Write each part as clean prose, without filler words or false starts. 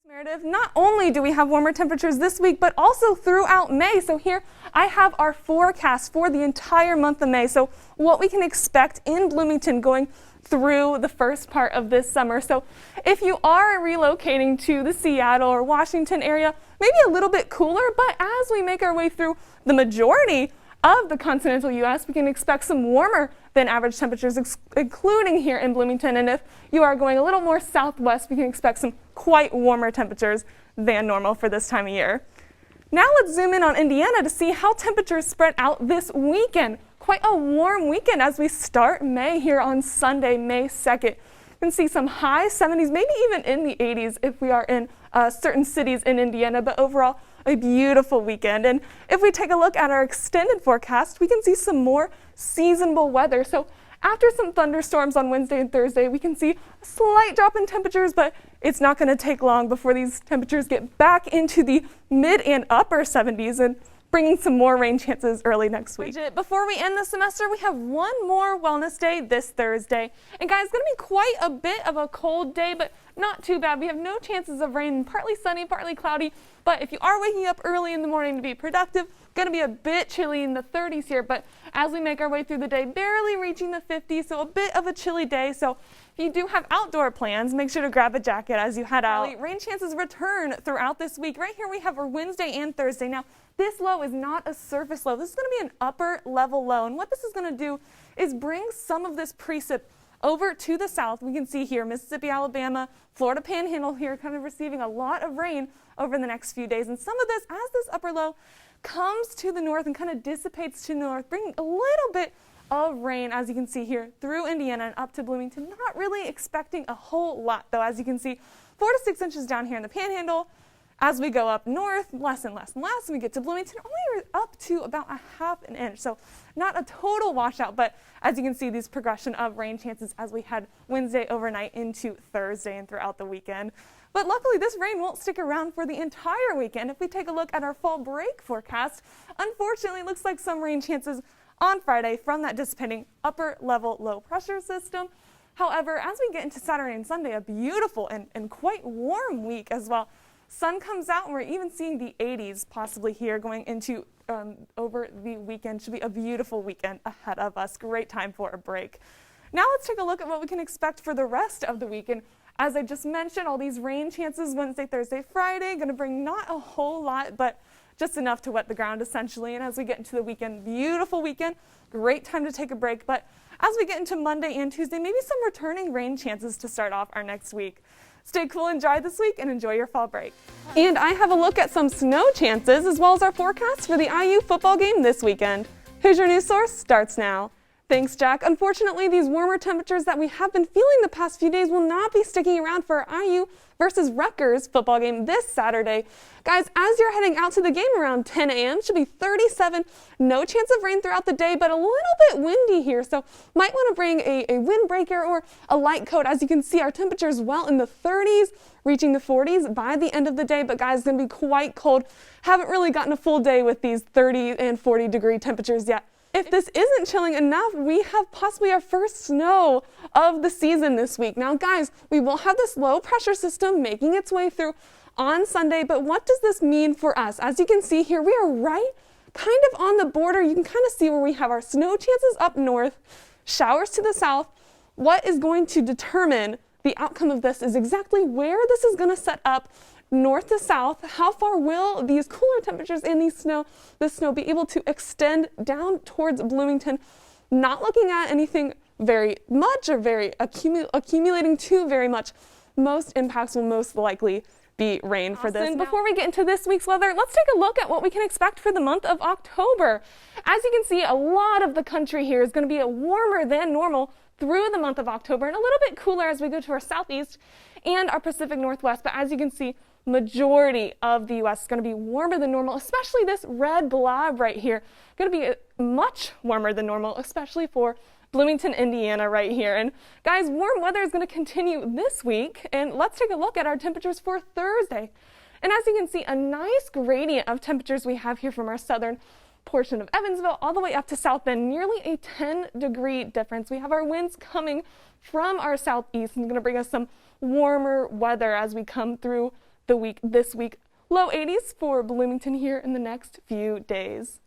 Meredith, not only do we have warmer temperatures this week, but also throughout May. So here I have our forecast for the entire month of May. So what we can expect in Bloomington going through the first part of this summer. So if you are relocating to the Seattle or Washington area, maybe a little bit cooler, but as we make our way through the majority of the continental U.S., we can expect some warmer than average temperatures, including here in Bloomington. And if you are going a little more southwest, we can expect some quite warmer temperatures than normal for this time of year. Now let's zoom in on Indiana to see how temperatures spread out this weekend. Quite a warm weekend as we start May here on Sunday, May 2nd. You can see some high 70s, maybe even in the 80s if we are in certain cities in Indiana, but overall a beautiful weekend. And if we take a look at our extended forecast, we can see some more seasonable weather. So after some thunderstorms on Wednesday and Thursday, we can see a slight drop in temperatures, but it's not going to take long before these temperatures get back into the mid and upper 70s and bringing some more rain chances early next week. Before we end the semester, we have one more wellness day this Thursday. And guys, it's going to be quite a bit of a cold day, but not too bad. We have no chances of rain, partly sunny, partly cloudy. But if you are waking up early in the morning to be productive, going to be a bit chilly in the 30s here. But as we make our way through the day, barely reaching the 50s, so a bit of a chilly day. So if you do have outdoor plans, make sure to grab a jacket as you head out. Rain chances return throughout this week. Right here we have our Wednesday and Thursday. Now, this low is not a surface low. This is going to be an upper level low. And what this is going to do is bring some of this precip over to the south. We can see here Mississippi, Alabama, Florida Panhandle here kind of receiving a lot of rain over the next few days. And some of this, as this upper low comes to the north and kind of dissipates to the north, bringing a little bit of rain, as you can see here, through Indiana and up to Bloomington. Not really expecting a whole lot, though. As you can see, 4 to 6 inches down here in the Panhandle. As we go up north, less and less and less, and we get to Bloomington, only up to about a half an inch. So not a total washout, but as you can see, these progression of rain chances as we head Wednesday overnight into Thursday and throughout the weekend. But luckily, this rain won't stick around for the entire weekend. If we take a look at our fall break forecast, unfortunately, it looks like some rain chances on Friday from that dissipating upper level low pressure system. However, as we get into Saturday and Sunday, a beautiful and quite warm week as well. Sun comes out and we're even seeing the 80s possibly here going into over the weekend. Should be a beautiful weekend ahead of us. Great time for a break. Now let's take a look at what we can expect for the rest of the week. And as I just mentioned, all these rain chances Wednesday, Thursday, Friday, going to bring not a whole lot, but just enough to wet the ground essentially. And as we get into the weekend, beautiful weekend, great time to take a break. But as we get into Monday and Tuesday, maybe some returning rain chances to start off our next week. Stay cool and dry this week and enjoy your fall break. And I have a look at some snow chances as well as our forecast for the IU football game this weekend. Here's your news source, starts now. Thanks, Jack. Unfortunately, these warmer temperatures that we have been feeling the past few days will not be sticking around for our IU versus Rutgers football game this Saturday. Guys, as you're heading out to the game around 10 a.m., should be 37. No chance of rain throughout the day, but a little bit windy here. So might want to bring a windbreaker or a light coat. As you can see, our temperatures well in the 30s, reaching the 40s by the end of the day. But guys, it's going to be quite cold. Haven't really gotten a full day with these 30 and 40 degree temperatures yet. If this isn't chilling enough, we have possibly our first snow of the season this week. Now, guys, we will have this low pressure system making its way through on Sunday, but what does this mean for us? As you can see here, we are right kind of on the border. You can kind of see where we have our snow chances up north, showers to the south. What is going to determine the outcome of this is exactly where this is going to set up north to south. How far will these cooler temperatures and this snow be able to extend down towards Bloomington? Not looking at anything very much or very accumulating too very much. Most impacts will most likely be rain for this. Before we get into this week's weather, let's take a look at what we can expect for the month of October. As you can see, a lot of the country here is going to be warmer than normal through the month of October and a little bit cooler as we go to our southeast and our Pacific Northwest. But as you can see, majority of the U.S. is going to be warmer than normal, especially this red blob right here. Going to be much warmer than normal, especially for Bloomington, Indiana right here. And guys, warm weather is going to continue this week. And let's take a look at our temperatures for Thursday. And as you can see, a nice gradient of temperatures we have here from our southern portion of Evansville all the way up to South Bend, nearly a 10-degree difference. We have our winds coming from our southeast and going to bring us some warmer weather as we come through this week. Low 80s for Bloomington here in the next few days.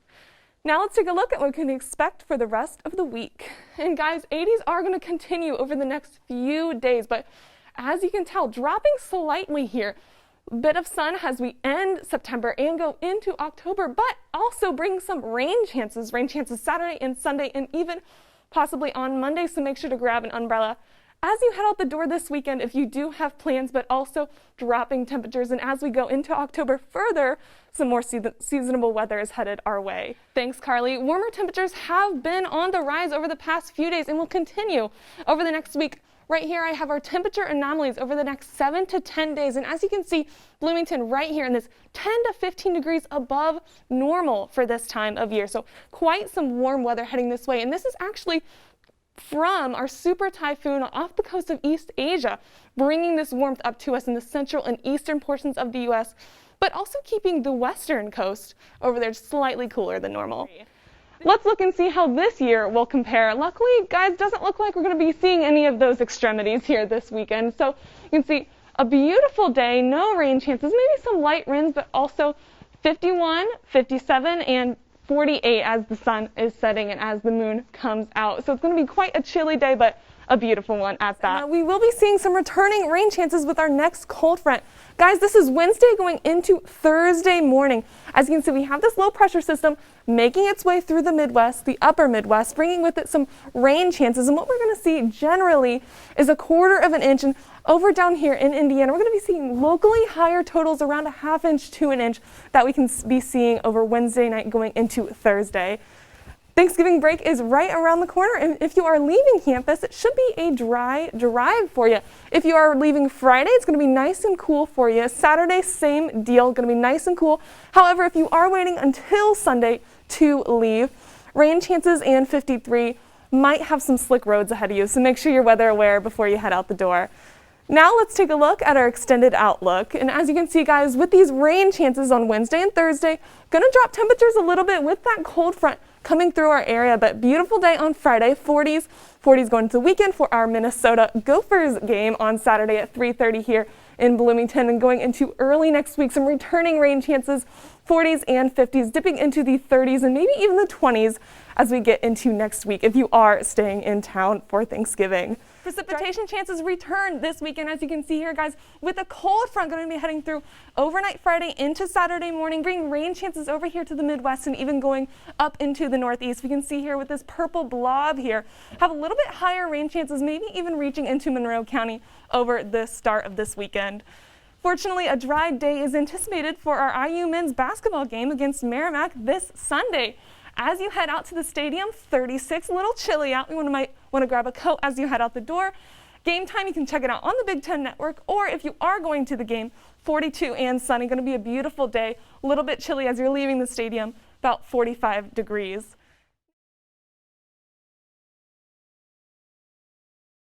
Now let's take a look at what we can expect for the rest of the week. And guys, 80s are going to continue over the next few days, but as you can tell, dropping slightly here. A bit of sun as we end September and go into October, but also bring some rain chances Saturday and Sunday and even possibly on Monday, so make sure to grab an umbrella as you head out the door this weekend if you do have plans, but also dropping temperatures. And as we go into October further, some more seasonable weather is headed our way. Thanks, Carly. Warmer temperatures have been on the rise over the past few days and will continue over the next week. Right here, I have our temperature anomalies over the next 7 to 10 days. And as you can see, Bloomington right here in this 10 to 15 degrees above normal for this time of year. So quite some warm weather heading this way. And this is actually from our super typhoon off the coast of East Asia, bringing this warmth up to us in the central and eastern portions of the U.S., but also keeping the western coast over there slightly cooler than normal. Let's look and see how this year will compare. Luckily, guys, doesn't look like we're going to be seeing any of those extremities here this weekend. So you can see a beautiful day, no rain chances, maybe some light winds, but also 51, 57, and 48 as the sun is setting and as the moon comes out. So it's going to be quite a chilly day, but a beautiful one at that. We will be seeing some returning rain chances with our next cold front. Guys, this is Wednesday going into Thursday morning. As you can see, we have this low pressure system making its way through the Midwest, the upper Midwest, bringing with it some rain chances. And what we're going to see generally is 1/4 of an inch. And over down here in Indiana, we're going to be seeing locally higher totals around 1/2 inch to an inch that we can be seeing over Wednesday night going into Thursday. Thanksgiving break is right around the corner, and if you are leaving campus, it should be a dry drive for you. If you are leaving Friday, it's going to be nice and cool for you. Saturday, same deal, going to be nice and cool. However, if you are waiting until Sunday to leave, rain chances and 53 might have some slick roads ahead of you, so make sure you're weather aware before you head out the door. Now let's take a look at our extended outlook. And as you can see, guys, with these rain chances on Wednesday and Thursday, going to drop temperatures a little bit with that cold front coming through our area, but beautiful day on Friday, 40s going into the weekend for our Minnesota Gophers game on Saturday at 3:30 here in Bloomington, and going into early next week, some returning rain chances, 40s and 50s, dipping into the 30s and maybe even the 20s as we get into next week if you are staying in town for Thanksgiving. Precipitation chances return this weekend, as you can see here, guys, with a cold front going to be heading through overnight Friday into Saturday morning, bringing rain chances over here to the Midwest and even going up into the Northeast. We can see here with this purple blob here, have a little bit higher rain chances, maybe even reaching into Monroe County over the start of this weekend. Fortunately, a dry day is anticipated for our IU men's basketball game against Merrimack this Sunday. As you head out to the stadium, 36, a little chilly out. You might want to grab a coat as you head out the door. Game time, you can check it out on the Big Ten Network, or if you are going to the game, 42 and sunny. Going to be a beautiful day. A little bit chilly as you're leaving the stadium, about 45 degrees.